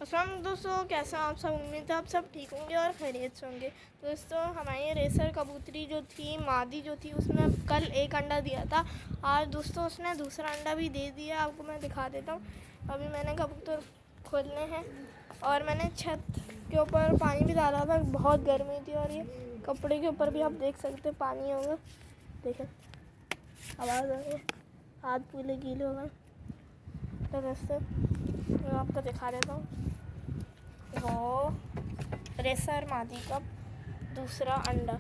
अस्सलाम दोस्तों, कैसे हैं आप सब। उम्मीद है आप सब ठीक होंगे और खैरियत से होंगे। दोस्तों, हमारी रेसर कबूतरी जो थी, मादी जो थी, उसने कल एक अंडा दिया था। आज दोस्तों उसने दूसरा अंडा भी दे दिया। आपको मैं दिखा देता हूँ। अभी मैंने कबूतर खोलने हैं और मैंने छत के ऊपर पानी भी डाला था। बहुत गर्मी थी और ये कपड़े के ऊपर भी आप देख सकते पानी होगा। देखें, आवाज़ आ रही है, हाथ पूरे गीले हो गए। तो दोस्तों मैं आपको दिखा देता हूँ, वो रेसर मादी का दूसरा अंडा।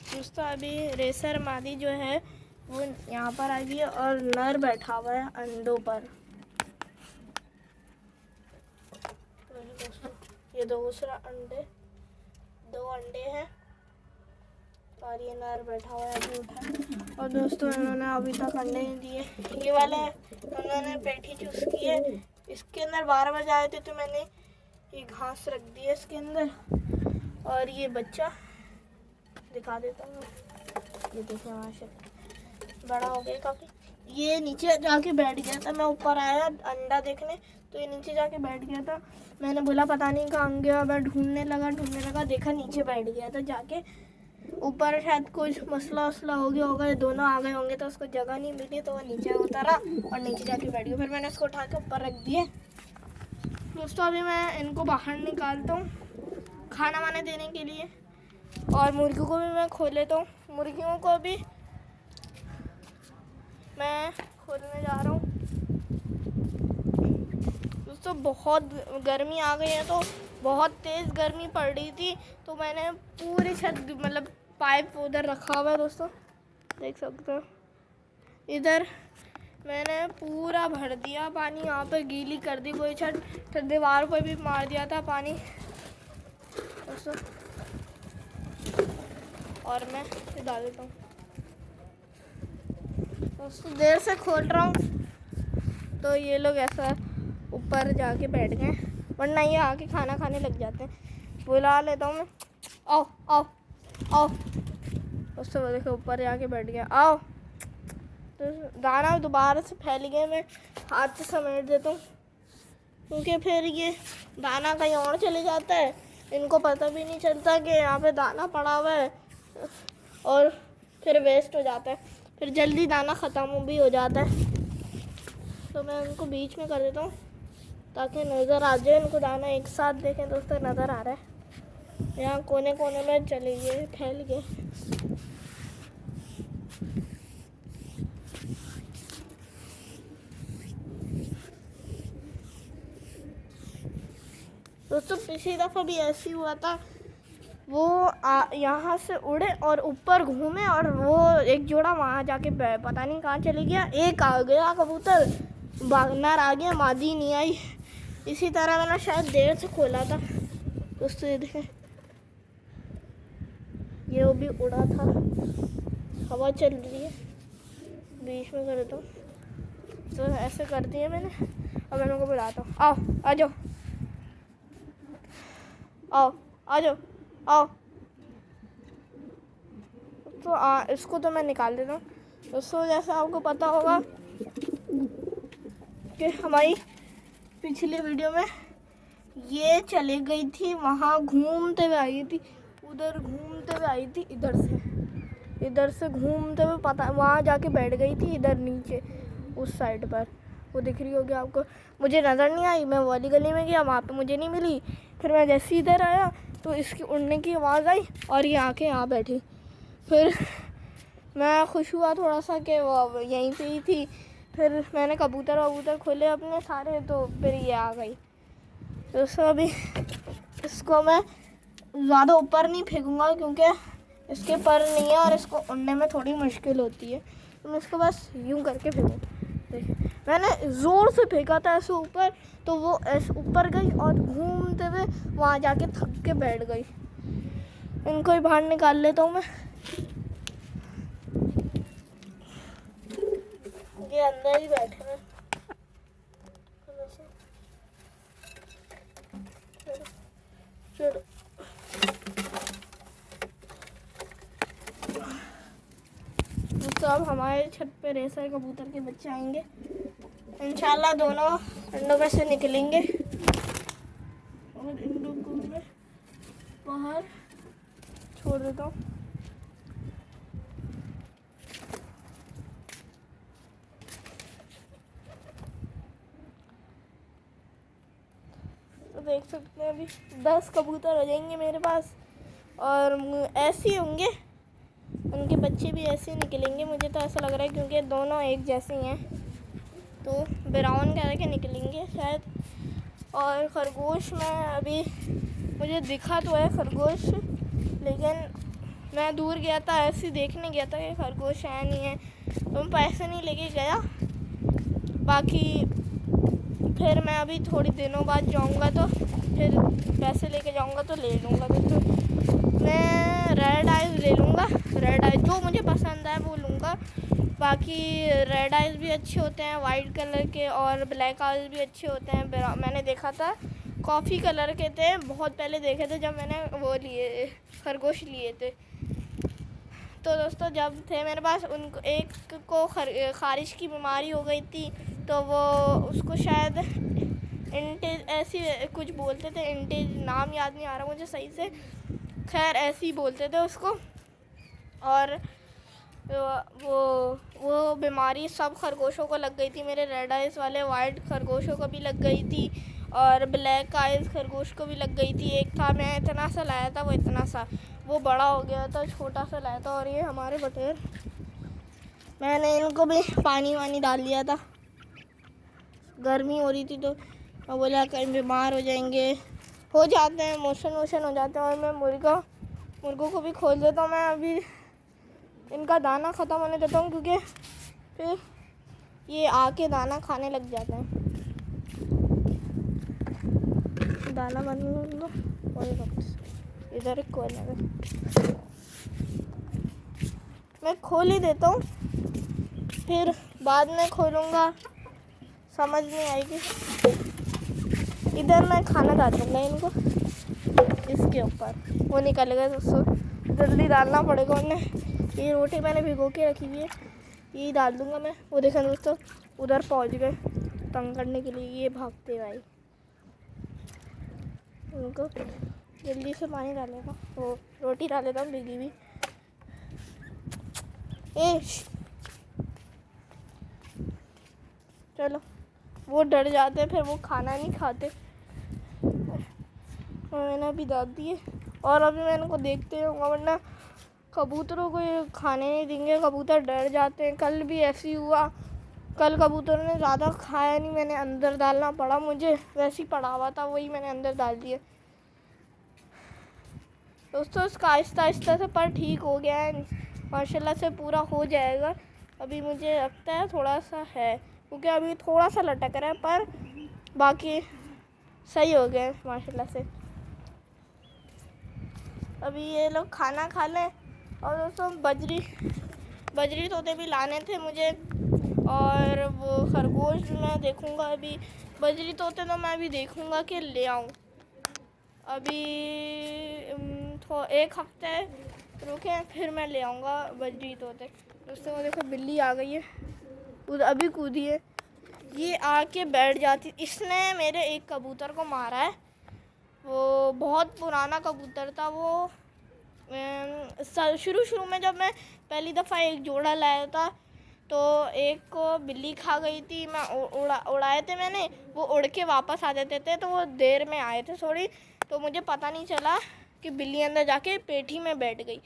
दोस्तों अभी रेसर मादी जो है वो यहाँ पर आ गई है और नर बैठा हुआ है अंडों पर। दोस्तों ये दूसरा दो अंडे हैं और ये नर बैठा हुआ है अभी उठा। और दोस्तों इन्होंने अभी तक अंडे नहीं दिए। ये वाले उन्होंने पेटी चूस की है। इसके अंदर 12 बजे आए थे तो मैंने ये घास रख दी है इसके अंदर। और ये बच्चा दिखा देता हूँ, ये देखिए माशाल्लाह बड़ा हो गया काफ़ी। ये नीचे जाके बैठ गया था, मैं ऊपर आया अंडा देखने तो ये नीचे जाके बैठ गया था। मैंने बोला पता नहीं कहाँ गया, मैं ढूंढने लगा, देखा नीचे बैठ गया था जाके। ऊपर शायद कुछ मसला वसला हो गया होगा, दोनों आ गए होंगे तो उसको जगह नहीं मिली तो वो नीचे उतरा और नीचे जाके बैठ गया। फिर मैंने उसको उठा के ऊपर रख दिए। दोस्तों अभी मैं इनको बाहर निकालता हूँ खाना वाना देने के लिए और मुर्गियों को भी मैं खोल लेता हूँ। मुर्गियों को भी मैं खोलने जा रहा हूँ। दोस्तों बहुत गर्मी आ गई है, तो बहुत तेज़ गर्मी पड़ रही थी तो मैंने पूरी छत मतलब पाइप उधर रखा हुआ है। दोस्तों देख सकते हो, इधर मैंने पूरा भर दिया पानी, यहाँ पे गीली कर दी पूरी छत। तो दीवार पर भी मार दिया था पानी दोस्तों। और मैं डाल देता हूँ दोस्तों। देर से खोल रहा हूँ तो ये लोग ऐसा ऊपर जाके बैठ गए, वरना ये आके खाना खाने लग जाते हैं। बुला लेता हूँ मैं, आओ आओ आओ। दोस्तों देखो ऊपर जाके बैठ गया, आओ। तो दाना दोबारा से फैल गया, मैं हाथ से समेट देता हूँ क्योंकि फिर ये दाना कहीं और चले जाता है। इनको पता भी नहीं चलता कि यहाँ पे दाना पड़ा हुआ है और फिर वेस्ट हो जाता है, फिर जल्दी दाना ख़त्म भी हो जाता है। तो मैं उनको बीच में कर देता हूँ ताकि नज़र आ जाए इनको दाना एक साथ। देखें दोस्तों नज़र आ रहा है, यहाँ कोने कोने में चले गए, फैल गए। दोस्तों पिछली दफ़ा भी ऐसे ही हुआ था, वो यहाँ से उड़े और ऊपर घूमे और वो एक जोड़ा वहाँ जाके पता नहीं कहाँ चले गया। एक आ गया कबूतर, नर आ गया, मादी नहीं आई। इसी तरह मैंने शायद देर से खोला था दोस्तों। ये देखें, ये वो भी उड़ा था, हवा चल रही है, बीच में कर देता हूँ। तो ऐसे कर दिए मैंने और मैं उनको बुलाता हूँ, आओ आ जाओ, आओ आ जाओ, आओ। तो इसको तो मैं निकाल देता हूँ दोस्तों। जैसा आपको पता होगा कि हमारी पिछली वीडियो में ये चली गई थी, वहाँ घूमते हुए आई थी, उधर घूमते हुए आई थी, इधर से घूमते हुए पता वहाँ जाके बैठ गई थी, इधर नीचे उस साइड पर। वो दिख रही होगी आपको, मुझे नज़र नहीं आई। मैं वाली गली में गया, वहाँ पे मुझे नहीं मिली। फिर मैं जैसे इधर आया तो इसकी उड़ने की आवाज़ आई और ये आके यहाँ बैठी। फिर मैं खुश हुआ थोड़ा सा कि वो यहीं पे ही थी। फिर मैंने कबूतर खोले अपने सारे, तो फिर ये आ गई। दोस्तों अभी इसको मैं ज़्यादा ऊपर नहीं फेंकूँगा क्योंकि इसके पर नहीं है और इसको उड़ने में थोड़ी मुश्किल होती है, तो मैं इसको बस यूँ करके फेंकूँ। देखिए मैंने ज़ोर से फेंका था ऐसे ऊपर, तो वो ऐसे ऊपर गई और घूमते हुए वहाँ जाके थक के बैठ गई। इनको ही बाहर निकाल लेता हूँ मैं। ये अंदर ही बैठे हैं। तो अब हमारे छत पे रेसर कबूतर के बच्चे आएंगे इंशाल्लाह। दोनों अंडों में से निकलेंगे और अंडों को मैं बाहर छोड़ देता हूँ। तो देख सकते हैं अभी 10 कबूतर हो जाएंगे मेरे पास और ऐसे ही होंगे, उनके बच्चे भी ऐसे निकलेंगे। मुझे तो ऐसा लग रहा है क्योंकि दोनों एक जैसे ही हैं, तो ब्राउन कलर के निकलेंगे शायद। और खरगोश में अभी मुझे दिखा तो है खरगोश, लेकिन मैं दूर गया था, ऐसे देखने गया था कि खरगोश है नहीं है, तो मैं पैसे नहीं लेके गया। बाकी फिर मैं अभी थोड़ी दिनों बाद जाऊंगा तो फिर पैसे लेके जाऊंगा तो ले लूँगा। तो मैं रेड आइज़ ले लूँगा, रेड आइज़ जो मुझे पसंद है वो लूँगा। बाकी रेड आइज़ भी अच्छे होते हैं वाइट कलर के, और ब्लैक आइज़ भी अच्छे होते हैं। मैंने देखा था कॉफ़ी कलर के थे, बहुत पहले देखे थे जब मैंने वो लिए खरगोश लिए थे। तो दोस्तों जब थे मेरे पास, उनको एक को खारिश की बीमारी हो गई थी, तो वो उसको शायद इंटेज ऐसी कुछ बोलते थे, इंटेज नाम याद नहीं आ रहा मुझे सही से, खैर ऐसे ही बोलते थे उसको। और वो बीमारी सब खरगोशों को लग गई थी। मेरे रेड आइज़ वाले वाइट खरगोशों को भी लग गई थी और ब्लैक आइज़ खरगोश को भी लग गई थी। एक था, मैं इतना सा लाया था, वो इतना सा, वो बड़ा हो गया था, छोटा सा लाया था। और ये हमारे बटेर, मैंने इनको भी पानी वानी डाल दिया था, गर्मी हो रही थी तो मैं बोला कहीं बीमार हो जाएंगे, हो जाते हैं, मोशन वोशन हो जाते हैं। और मैं मुर्गों को भी खोल देता हूँ। मैं अभी इनका दाना ख़त्म होने देता हूँ क्योंकि फिर ये आके दाना खाने लग जाते हैं। दाना बंद कर दो और इधर एक कोने में मैं खोल ही देता हूँ, फिर बाद में खोलूँगा, समझ नहीं आएगी। इधर मैं खाना डाल दूँगा इनको, इसके ऊपर वो निकलेगा दोस्तों, जल्दी डालना पड़ेगा उन्हें। ये रोटी मैंने भिगो के रखी हुई है, यही डाल दूँगा मैं। वो देखा दोस्तों उधर पहुँच गए तंग करने के लिए, ये भागते भाई। उनको जल्दी से पानी डालेगा, वो रोटी डालेगा भिगी हुई। चलो, वो डर जाते हैं, फिर वो खाना नहीं खाते। मैंने अभी डाल दिए और अभी मैं इनको देखते रहूँगा, वरना कबूतरों को ये खाने नहीं देंगे, कबूतर डर जाते हैं। कल भी ऐसे ही हुआ, कल कबूतरों ने ज़्यादा खाया नहीं, मैंने अंदर डालना पड़ा, मुझे वैसे ही पड़ा हुआ था, वही मैंने अंदर डाल दिया। दोस्तों इसका आहिस्ता आहिस्ता से पर ठीक हो गया है, माशाल्लाह से पूरा हो जाएगा। अभी मुझे लगता है थोड़ा सा है, क्योंकि अभी थोड़ा सा लटक रहा है, पर बाकी सही हो गया है माशाल्लाह से। अभी ये लोग खाना खा लें। और दोस्तों बजरी तोते भी लाने थे मुझे, और वो खरगोश मैं देखूँगा। अभी बजरी तोते तो मैं अभी देखूँगा कि ले आऊँ। अभी एक हफ्ते रुके फिर मैं ले आऊँगा बजरी तोते। दोस्तों वो देखो बिल्ली आ गई है, अभी कूदी है, ये आके बैठ जाती। इसने मेरे एक कबूतर को मारा है, वो बहुत पुराना कबूतर था। वो शुरू में जब मैं पहली दफ़ा एक जोड़ा लाया था तो एक को बिल्ली खा गई थी। मैं उड़ाए थे मैंने, वो उड़ के वापस आ जाते थे, तो वो देर में आए थे थोड़ी, तो मुझे पता नहीं चला कि बिल्ली अंदर जाके पेठी में बैठ गई।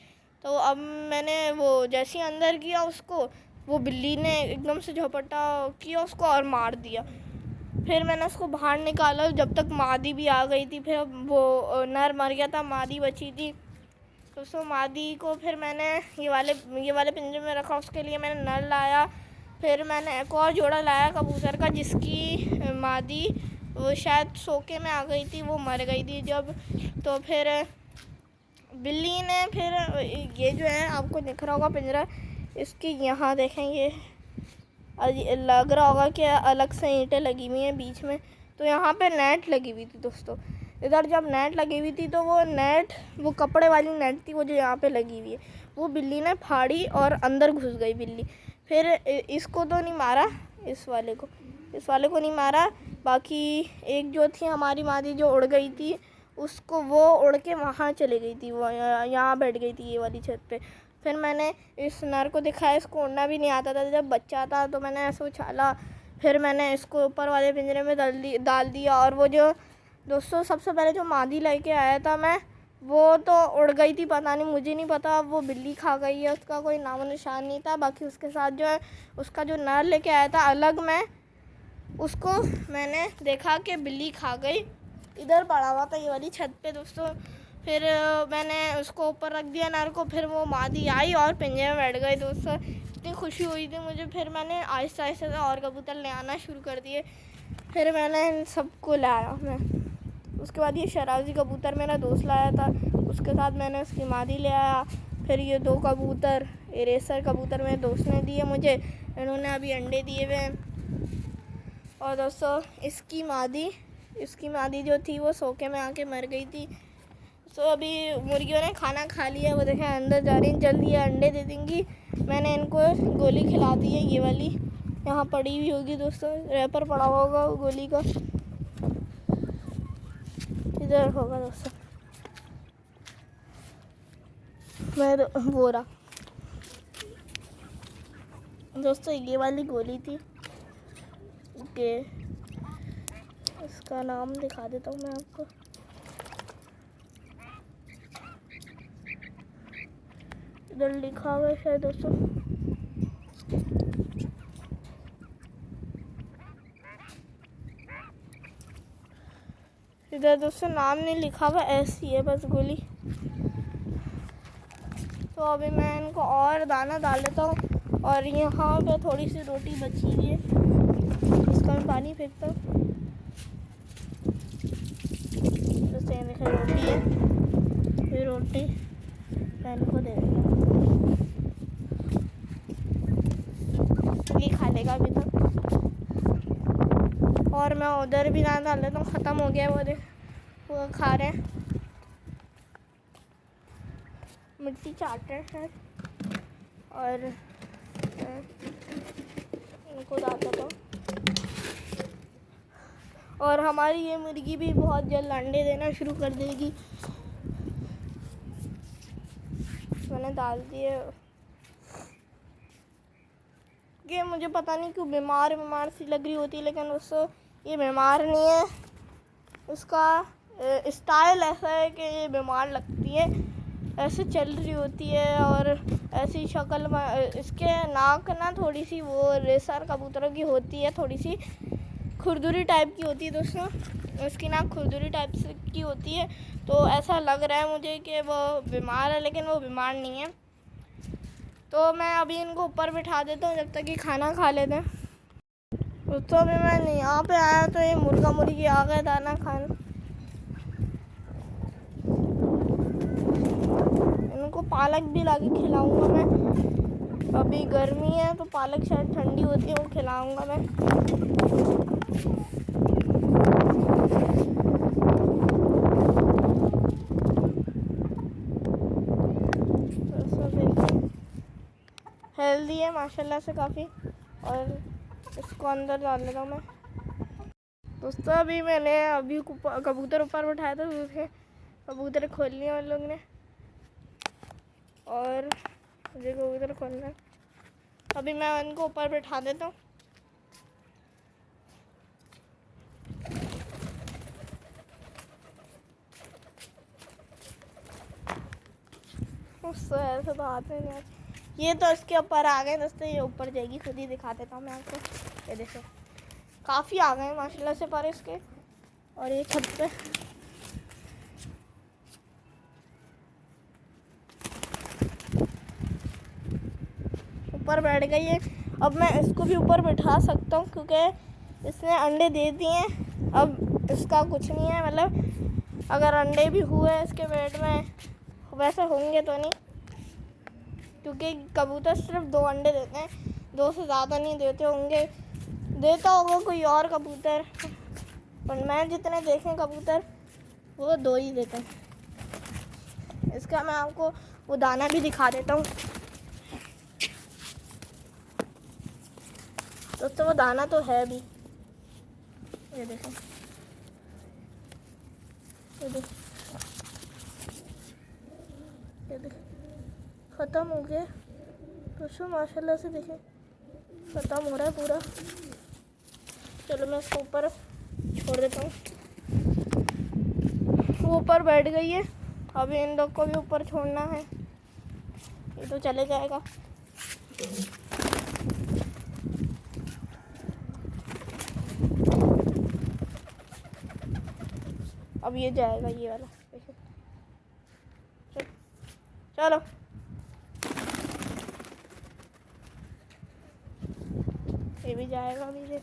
तो अब मैंने वो जैसे ही अंदर किया उसको, वो बिल्ली ने एकदम से झपटा किया उसको और मार दिया। फिर मैंने उसको बाहर निकाला, जब तक मादी भी आ गई थी। फिर वो नर मर गया था, मादी बची थी। तो उसको मादी को फिर मैंने ये वाले पिंजरे में रखा, उसके लिए मैंने नर लाया। फिर मैंने एक और जोड़ा लाया कबूतर का, जिसकी मादी वो शायद सोके में आ गई थी, वो मर गई थी जब। तो फिर बिल्ली ने फिर ये जो है आपको दिख रहा होगा पिंजरा, इसकी यहाँ देखें, ये लग रहा होगा कि अलग से ईंटें लगी हुई हैं बीच में, तो यहाँ पे नेट लगी हुई थी दोस्तों। इधर जब नेट लगी हुई थी तो वो कपड़े वाली नेट थी, वो जो यहाँ पे लगी हुई है, वो बिल्ली ने फाड़ी और अंदर घुस गई बिल्ली। फिर इसको तो नहीं मारा, इस वाले को नहीं मारा, बाकी एक जो थी हमारी मादी जो उड़ गई थी, उसको वो उड़ के वहाँ चली गई थी, वो यहाँ बैठ गई थी ये वाली छत पे। फिर मैंने इस नर को दिखाया, इसको उड़ना भी नहीं आता था, जब बच्चा था तो मैंने ऐसे उछाला, फिर मैंने इसको ऊपर वाले पिंजरे में डाल दिया। और वो जो दोस्तों सबसे पहले जो मादी लेके आया था मैं, वो तो उड़ गई थी, पता नहीं, मुझे नहीं पता वो बिल्ली खा गई है, उसका कोई नामो निशान नहीं था। बाकी उसके साथ जो है उसका जो नर लेके आया था अलग में, उसको मैंने देखा कि बिल्ली खा गई, इधर पड़ा हुआ था ये वाली छत पे दोस्तों। फिर मैंने उसको ऊपर रख दिया नर को, फिर वो मादी आई और पिंजरे में बैठ गई दोस्तों। इतनी खुशी हुई थी मुझे। फिर मैंने आहिस्ता आहिस्ता से और कबूतर ले आना शुरू कर दिए, फिर मैंने इन सबको लाया मैं। उसके बाद ये शराजी कबूतर मेरा दोस्त लाया था, उसके साथ मैंने उसकी मादी ले आया। फिर ये 2 कबूतर इरेसर कबूतर मेरे दोस्त ने दिए मुझे, इन्होंने अभी अंडे दिए हुए हैं। और दोस्तों इसकी मादी जो थी वो सोके में आके मर गई थी। तो अभी मुर्गियों ने खाना खा लिया, वो देखें अंदर जा रही हैं, जल्दी ये अंडे दे देंगी। मैंने इनको गोली खिला दी है, ये वाली यहाँ पड़ी हुई होगी दोस्तों, रैपर पड़ा होगा गोली का, इधर होगा दोस्तों, मैं वो रहा दोस्तों, ये वाली गोली थी कि इसका नाम दिखा देता हूँ मैं आपको। इधर लिखा हुआ है शायद दोस्तों, इधर दोस्तों नाम नहीं लिखा हुआ, ऐसी है बस गोली। तो अभी मैं इनको और दाना डाल देता हूँ। और यहाँ पे थोड़ी सी रोटी बची हुई है, इसका मैं पानी फेंकता हूँ। दोस्तों ये देखिए रोटी है, ये रोटी मैं इनको दे देता हूँ, ये खा लेगा अभी तक। और मैं उधर भी दाना डाल देता हूँ, ख़त्म हो गया वो खा रहे हैं, मिट्टी चाट रहे हैं शायद। और इनको डाल देता हूँ। और हमारी ये मुर्गी भी बहुत जल्द अंडे देना शुरू कर देगी। मैंने डाल दिए, कि मुझे पता नहीं क्यों बीमार सी लग रही होती है, लेकिन उसको ये बीमार नहीं है, उसका स्टाइल ऐसा है कि ये बीमार लगती है, ऐसे चल रही होती है। और ऐसी शक्ल में इसके नाक ना थोड़ी सी वो रेसर कबूतरों की होती है, थोड़ी सी खुरदुरी टाइप की होती है दोस्तों, उसकी नाक खुरदुरी टाइप की होती है। तो ऐसा लग रहा है मुझे कि वो बीमार है, लेकिन वो बीमार नहीं है। तो मैं अभी इनको ऊपर बिठा देता हूँ जब तक कि खाना खा लेते हैं। तो अभी मैं यहाँ पे आया तो ये मुर्गा मुर्गी आ गए दाना खाने, इनको पालक भी ला के खिलाऊँगा मैं। अभी गर्मी है तो पालक शायद ठंडी होती है, वो खिलाऊँगा मैं। हेल्दी है माशाल्लाह से काफ़ी। और इसको अंदर डाल लेता हूँ मैं दोस्तों। अभी कबूतर ऊपर उठाया था, उसके कबूतर खोल लिया उन लोग ने, और मुझे कबूतर खोलना है। अभी मैं उनको ऊपर बैठा देता हूँ। उससे ऐसे तो आते नहीं, ये तो इसके ऊपर आ गए दोस्तों, ये ऊपर जाएगी, खुद ही दिखा देता हूँ मैं आपको। ये देखो काफ़ी आ गए माशाल्लाह से पर इसके। और ये छत पे ऊपर बैठ गई है। अब मैं इसको भी ऊपर बैठा सकता हूँ क्योंकि इसने अंडे दे दिए हैं। अब इसका कुछ नहीं है, मतलब अगर अंडे भी हुए इसके पेट में, वैसे होंगे तो नहीं, क्योंकि कबूतर सिर्फ 2 अंडे देते हैं, 2 से ज़्यादा नहीं देते होंगे। देता होगा कोई और कबूतर, पर मैं जितने देखे कबूतर वो 2 ही देते हैं। इसका मैं आपको वो दाना भी दिखा देता हूँ दोस्तों। वो दाना तो है भी, ये देखो, ये देखो, ये देखो, ख़त्म हो गया दोस्तों। माशाल्लाह से देखें, ख़त्म हो रहा है पूरा। चलो मैं इसको ऊपर छोड़ देता हूँ। वो ऊपर बैठ गई है, अभी इन लोग को भी ऊपर छोड़ना है। ये तो चले जाएगा। अब ये जाएगा, ये वाला देखो। चलो ये भी जाएगा अभी से।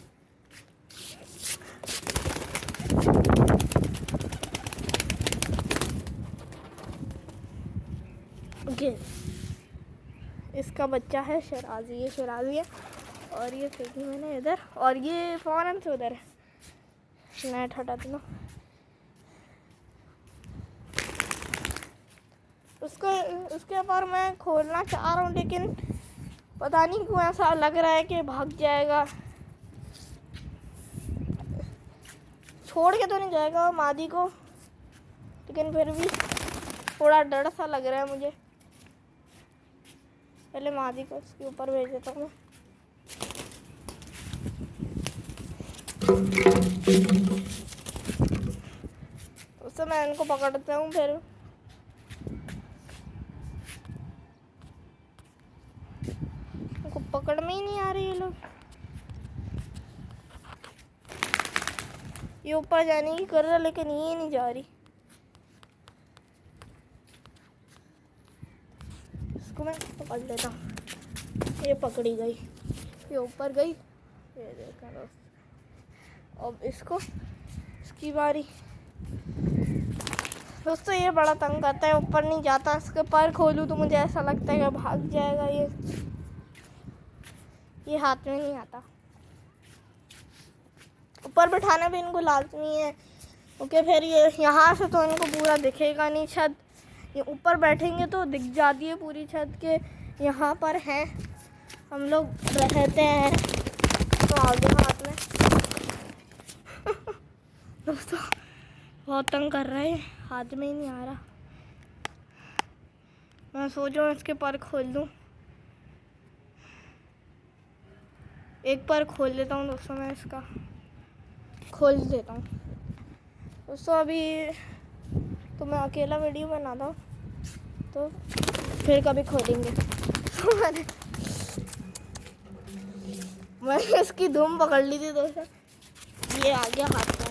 ओके, इसका बच्चा है शराजी, ये शराजी है। और ये फेंकी मैंने इधर, और ये फ़ौरन से उधर है। नेट हटा दूँ उसको, उसके ऊपर मैं खोलना चाह रहा हूँ, लेकिन पता नहीं क्यों ऐसा लग रहा है कि भाग जाएगा। छोड़ के तो नहीं जाएगा मादी को, लेकिन फिर भी थोड़ा डर सा लग रहा है मुझे। पहले मादी को इसके ऊपर भेज देता हूँ मैं। उससे मैं इनको पकड़ता हूँ फिर। इनको पकड़ में ही नहीं आ रही ये लोग। ये ऊपर जाने की कर रहा, लेकिन ये नहीं जा रही। इसको मैं पकड़ लेता हूँ। ये पकड़ी गई, ये ऊपर गई। ये देखा दोस्तों, अब इसको, इसकी बारी। दोस्तों ये बड़ा तंग करता है, ऊपर नहीं जाता। इसके पैर खोलूँ तो मुझे ऐसा लगता है कि भाग जाएगा। ये हाथ में नहीं आता। ऊपर बिठाना भी इनको लाजमी है, क्योंकि फिर ये यहाँ से तो इनको पूरा दिखेगा नहीं छत। ये ऊपर बैठेंगे तो दिख जाती है पूरी छत के यहाँ पर हैं हम लोग रहते हैं। तो आगे हाथ में दोस्तों बहुत तंग कर रहा है, हाथ में ही नहीं आ रहा। मैं सोच रहा हूँ इसके पर खोल दूँ। एक पर खोल देता हूँ दोस्तों, मैं इसका खोल देता हूँ दोस्तों। अभी तो मैं अकेला वीडियो बनाता हूँ, तो फिर कभी खोलेंगे। तो मैंने इसकी धूम पकड़ ली थी दोस्तों, ये आ गया हाथ में।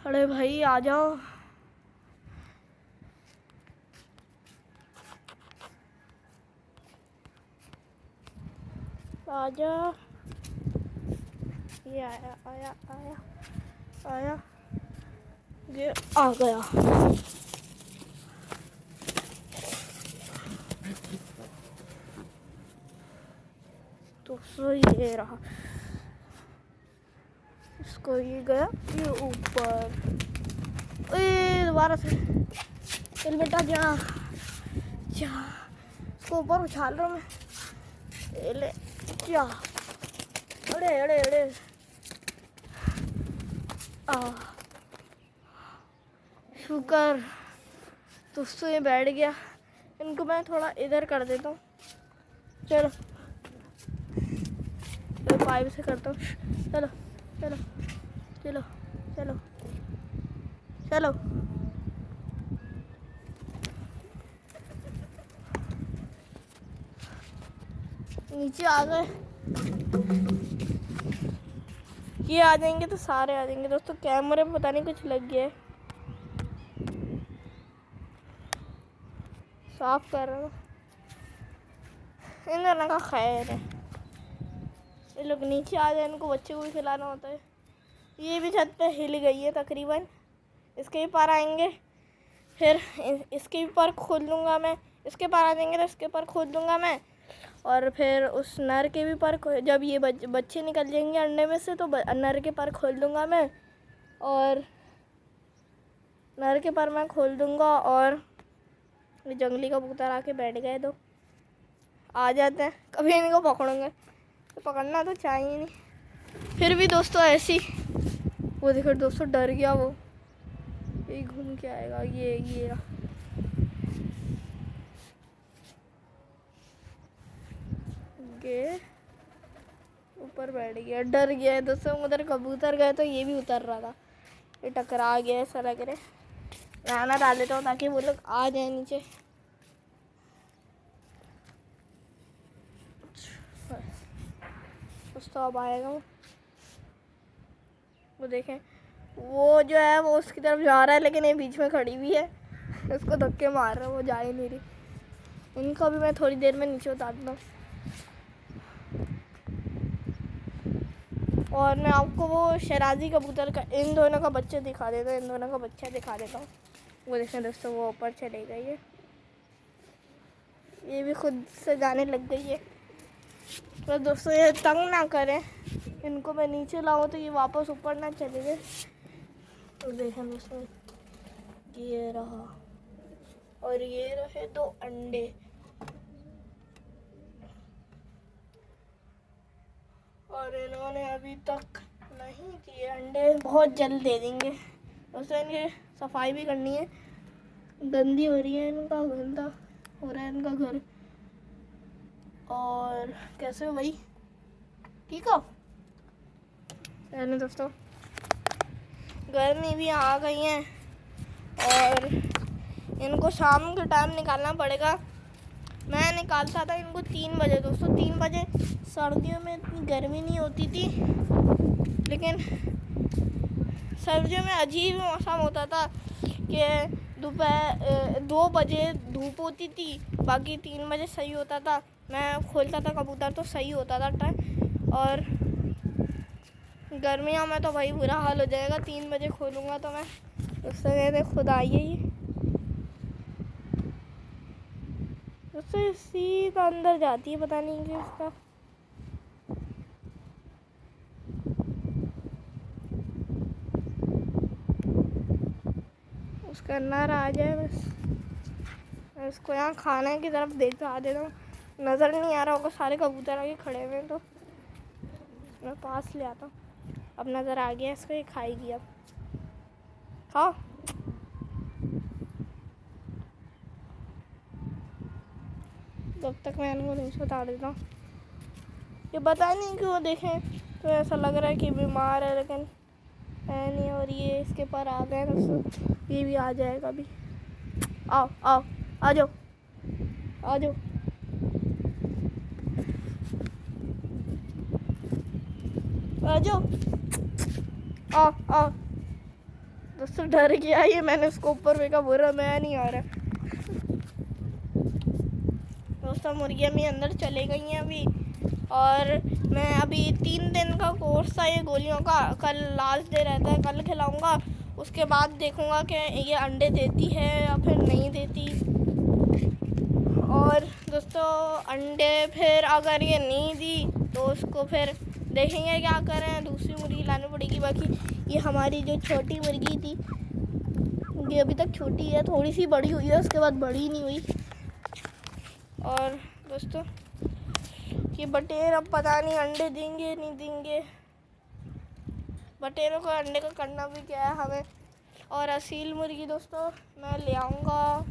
अरे भाई आ जाओ। आजा, ये आया आया आया आया, ये आ गया। तो ये रहा, इसको ये गया ये ऊपर। दोबारा से चल बेटा, जा जा, इसको ऊपर उछाल रहा हूँ मैं। ले जा, अड़े अड़े अड़े, शुक्र दोस्तों ये बैठ गया। इनको मैं थोड़ा इधर कर देता हूँ। चलो तो पाइप से करता हूँ। चलो चलो चलो चलो चलो, नीचे आ गए। ये आ जाएंगे तो सारे आ जाएंगे दोस्तों। कैमरे में पता नहीं कुछ लग गया है, साफ कर रहा हूँ। इन दोनों का खैर है, ये लोग नीचे आ जाए, इनको बच्चे को भी खिलाना होता है। ये भी छत पे हिल गई है तकरीबन। इसके भी पार आएंगे, फिर इसके भी पार खोल दूँगा मैं। इसके पार आ जाएंगे तो इसके पार खोल दूँगा मैं। और फिर उस नर के भी पर, जब ये बच्चे निकल जाएंगे अंडे में से, तो नर के पर खोल दूँगा मैं। और नर के पर मैं खोल दूँगा। और जंगली कबूतर आके बैठ गए, तो आ जाते हैं। कभी इनको पकड़ूंगे, तो पकड़ना तो चाहिए नहीं। फिर भी दोस्तों ऐसी, वो देखो दोस्तों डर गया वो, ये घूम के आएगा। ये ऊपर बैठ गया, डर गया है दोस्तों। उधर कबूतर गए तो ये भी उतर रहा था, ये टकरा गया ऐसा लग रहा है। दाना डाल देता हूँ ताकि वो लोग आ जाए नीचे। कुछ तो अब आएगा वो देखें, वो जो है वो उसकी तरफ जा रहा है, लेकिन ये बीच में खड़ी हुई है, उसको धक्के मार रहा है, वो जा ही नहीं रही। इनको भी मैं थोड़ी देर में नीचे उतार दूँ और मैं आपको वो शराजी कबूतर का, इन दोनों का बच्चा दिखा देता हूँ। वो देखें दोस्तों, वो ऊपर चले गई है, ये भी खुद से जाने लग गई है। तो दोस्तों ये तंग ना करें, इनको मैं नीचे लाऊं तो ये वापस ऊपर ना चले गए। तो देखें दोस्तों, ये रहा और ये रहे 2 अंडे, और इन्होंने अभी तक नहीं दिए अंडे, बहुत जल्द दे देंगे। दोस्तों इनकी सफाई भी करनी है, गंदी हो रही है, इनका गंदा हो रहा है इनका घर। और कैसे हो भाई, ठीक हो? पहले दोस्तों गर्मी भी आ गई है और इनको शाम के टाइम निकालना पड़ेगा। मैं निकालता था इनको 3 बजे दोस्तों, 3 बजे। सर्दियों में इतनी गर्मी नहीं होती थी, लेकिन सर्दियों में अजीब मौसम होता था कि दोपहर 2 बजे धूप होती थी, बाकी 3 बजे सही होता था। मैं खोलता था कबूतर तो सही होता था टाइम, और गर्मियों में तो भाई बुरा हाल हो जाएगा, 3 बजे खोलूँगा तो मैं। उससे कहते खुद आइए ही उससे सीधा अंदर जाती है, पता नहीं कि इसका। उसका नर आ जाए बस, मैं उसको यहाँ खाने की तरफ देखा देता हूँ। नज़र नहीं आ रहा होगा, सारे कबूतर आगे खड़े हुए हैं, तो मैं पास ले आता हूँ। अब नज़र आ गया इसको, ये खाएगी अब। खाओ, जब तक मैं इनको नीचे उतार देता हूँ। ये पता नहीं क्यों देखें तो ऐसा लग रहा है कि बीमार है, लेकिन है नहीं। और ये इसके पर आ गए दोस्तों, ये भी आ जाएगा अभी। आओ आओ, आ जाओ आ जाओ, आ जाओ, आओ आओ। दोस्तों डर गया ये, मैंने उसको ऊपर फेंका, बोल रहा मैं नहीं आ रहा। दोस्तों मुर्गियाँ भी अंदर चले गई हैं अभी, और मैं अभी 3 दिन का कोर्स था ये गोलियों का, कल लास्ट डे रहता है, कल खिलाऊंगा। उसके बाद देखूंगा कि ये अंडे देती है या फिर नहीं देती। और दोस्तों अंडे फिर अगर ये नहीं दी तो उसको फिर देखेंगे क्या करें, दूसरी मुर्गी लानी पड़ेगी। बाकी ये हमारी जो छोटी मुर्गी थी, ये अभी तक छोटी है, थोड़ी सी बड़ी हुई है, उसके बाद बड़ी नहीं हुई। और दोस्तों ये बटेर अब पता नहीं अंडे देंगे नहीं देंगे, बटेरों को अंडे का करना भी क्या है हमें। और असील मुर्गी दोस्तों मैं ले आऊँगा,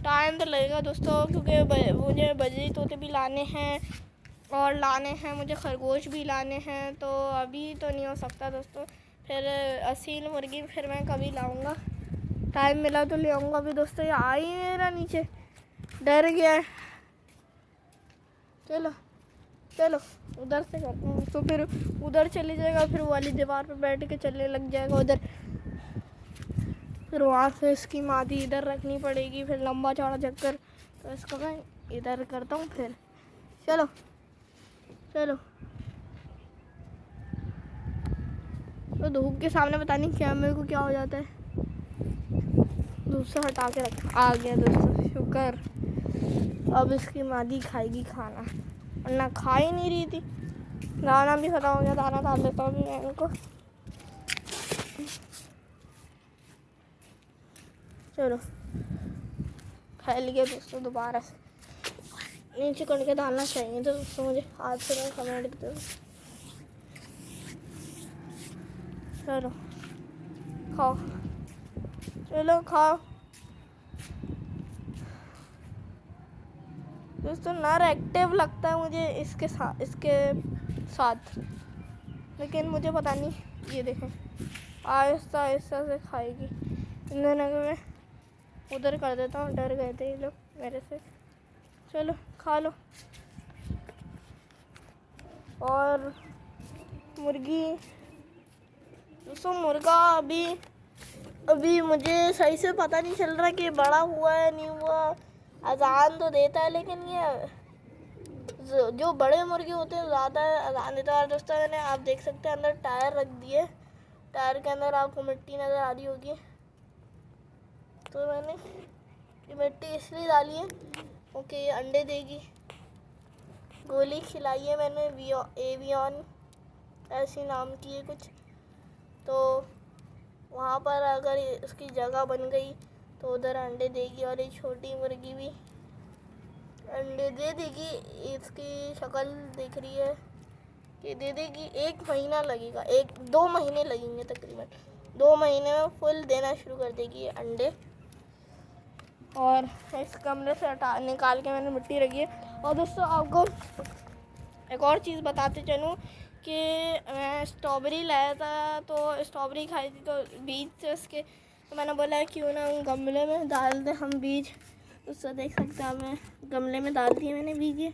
टाइम तो लगेगा दोस्तों, क्योंकि मुझे बजरी तोते भी लाने हैं और लाने हैं मुझे खरगोश भी लाने हैं, तो अभी तो नहीं हो सकता दोस्तों। फिर असील मुर्गी फिर मैं कभी लाऊंगा, टाइम मिला तो ले आऊँगा। अभी दोस्तों ये आ ही नहीं रहा नीचे, डर गया है। चलो चलो उधर से करते हैं, तो फिर उधर चले जाएगा, फिर वाली दीवार पर बैठ के चलने लग जाएगा उधर, फिर वहाँ से इसकी मादी इधर रखनी पड़ेगी, फिर लंबा चौड़ा चक्कर। तो इसको मैं इधर करता हूँ फिर। चलो चलो, तो धूप के सामने पता नहीं क्या मेरे को क्या हो जाता है, धूप से हटा के रख। आ गया दोस्तों, शुक्र। अब इसकी मादी खाएगी खाना, वरना खा ही नहीं रही थी। दाना भी खत्म हो गया, दाना डाल देता हूँ मैं इनको। चलो खा लिया दोस्तों, दोबारा से नीचे करके डालना चाहिए तो दोस्तों मुझे हाथ से कमेंट दो। चलो खाओ, चलो खाओ दोस्तों। नर एक्टिव लगता है मुझे इसके साथ, लेकिन मुझे पता नहीं। ये देखें आहिस्ता आहिस्ता से खाएगी। इन दोनों को मैं उधर कर देता हूँ, डर गए थे ये लोग मेरे से। चलो खा लो। और मुर्गी दोस्तों, मुर्गा अभी मुझे सही से पता नहीं चल रहा कि बड़ा हुआ है नहीं हुआ। अजान तो देता है, लेकिन ये जो बड़े मुर्गे होते हैं ज़्यादा अजान देता है। दोस्तों मैंने, आप देख सकते हैं, अंदर टायर रख दिए। टायर के अंदर आपको मिट्टी नज़र आ रही होगी। तो मैंने ये मिट्टी इसलिए डाली है क्योंकि ये अंडे देगी। गोली खिलाई है मैंने, एवियन ऐसी नाम की है कुछ। तो वहाँ पर अगर उसकी जगह बन गई तो उधर अंडे देगी, और ये छोटी मुर्गी भी अंडे दे देगी। इसकी शक्ल दिख रही है, ये दे देगी। 1 महीना लगेगा, 1-2 महीने लगेंगे तकरीबन। 2 महीने में फुल देना शुरू कर देगी ये अंडे। और इस कमरे से निकाल के मैंने मिट्टी रखी है। और दोस्तों आपको एक और चीज़ बताते चलूँ कि मैं स्ट्रॉबेरी लाया था, तो स्ट्रॉबेरी खाई थी, तो बीज से उसके, तो मैंने बोला क्यों ना उन गमले में डाल दे हम बीज। उससे देख सकते हैं, मैं गमले में डाल दिए मैंने बीज। ये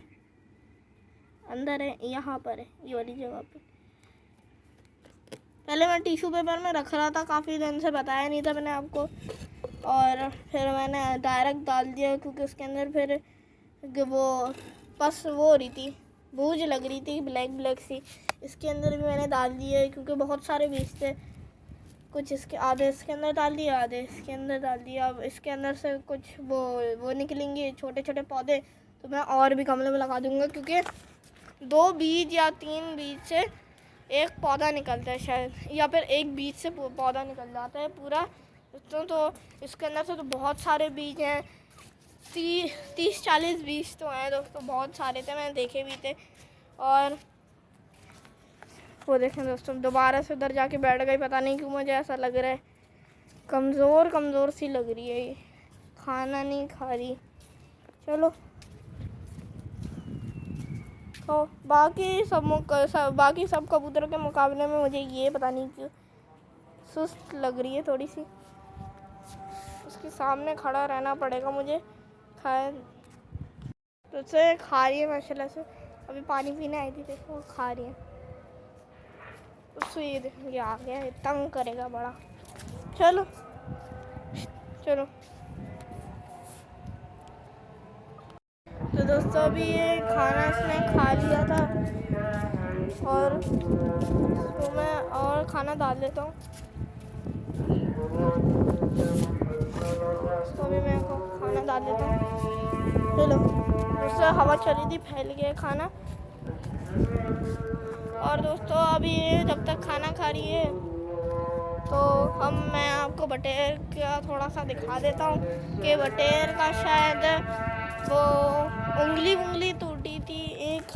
अंदर है, यहाँ पर है, ये वाली जगह पे। पहले मैं टिश्यू पेपर में रख रहा था, काफ़ी दिन से बताया नहीं था मैंने आपको। और फिर मैंने डायरेक्ट डाल दिया क्योंकि उसके अंदर फिर वो बस वो हो रही थी, बूझ लग रही थी ब्लैक सी। इसके अंदर भी मैंने डाल दिए क्योंकि बहुत सारे बीज थे। कुछ इसके आधे इसके अंदर डाल दिए, आधे इसके अंदर डाल दिया। अब इसके अंदर से कुछ वो निकलेंगे छोटे छोटे पौधे, तो मैं और भी गमले में लगा दूँगा, क्योंकि 2 बीज या 3 बीज से एक पौधा निकलता है शायद, या फिर एक बीज से पौधा निकल जाता है पूरा। तो इसके अंदर से तो बहुत सारे बीज हैं, 30-40 बीज तो हैं दोस्तों, बहुत सारे थे, मैंने देखे भी थे। और वो देखें दोस्तों, दोबारा से उधर जाके बैठ गई। पता नहीं क्यों मुझे ऐसा लग रहा है, कमज़ोर सी लग रही है ये, खाना नहीं खा रही। चलो तो बाकी सब कबूतरों के मुकाबले में मुझे ये पता नहीं क्यों सुस्त लग रही है थोड़ी सी। उसके सामने खड़ा रहना पड़ेगा मुझे। खाए तो उसे खा रही है माशाल्लाह से। अभी पानी पीने आई थी, देखो वो खा रही है। उसको ये देखो, ये आ गया है, तंग करेगा बड़ा। चलो तो दोस्तों अभी ये खाना इसने खा लिया था, और तो मैं और खाना डाल देता हूँ। तो अभी मैं खाना डाल देता हूँ। चलो दोस्तों, हवा चली थी, फैल गया खाना। और दोस्तों अभी ये जब तक खाना खा रही है तो मैं आपको बटेर का थोड़ा सा दिखा देता हूँ कि बटेर का शायद वो उंगली टूटी थी एक।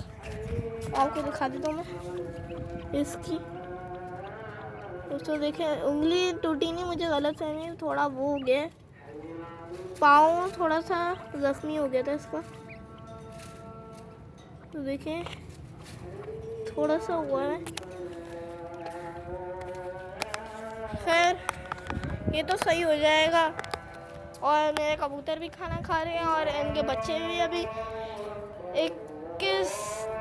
आपको दिखा देता हूँ मैं इसकी। दोस्तों देखें, उंगली टूटी नहीं, मुझे गलत फहमी, थोड़ा वो हो गया, पाँव थोड़ा सा जख्मी हो गया था इसका। तो देखें थोड़ा सा हुआ है। खैर ये तो सही हो जाएगा। और मेरे कबूतर भी खाना खा रहे हैं, और इनके बच्चे भी अभी 21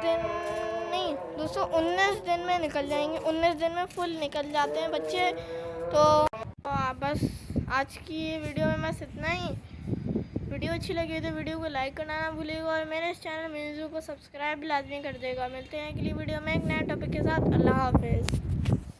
दिन नहीं दोस्तों 19 दिन में निकल जाएंगे। 19 दिन में फुल निकल जाते हैं बच्चे। तो बस आज की वीडियो में बस इतना ही। वीडियो अच्छी लगी तो वीडियो को लाइक करना ना भूलिएगा, और मेरे इस चैनल म्यूजिक को सब्सक्राइब लाजमी कर देगा। मिलते हैं अगली वीडियो में एक नए टॉपिक के साथ। अल्लाह हाफिज़।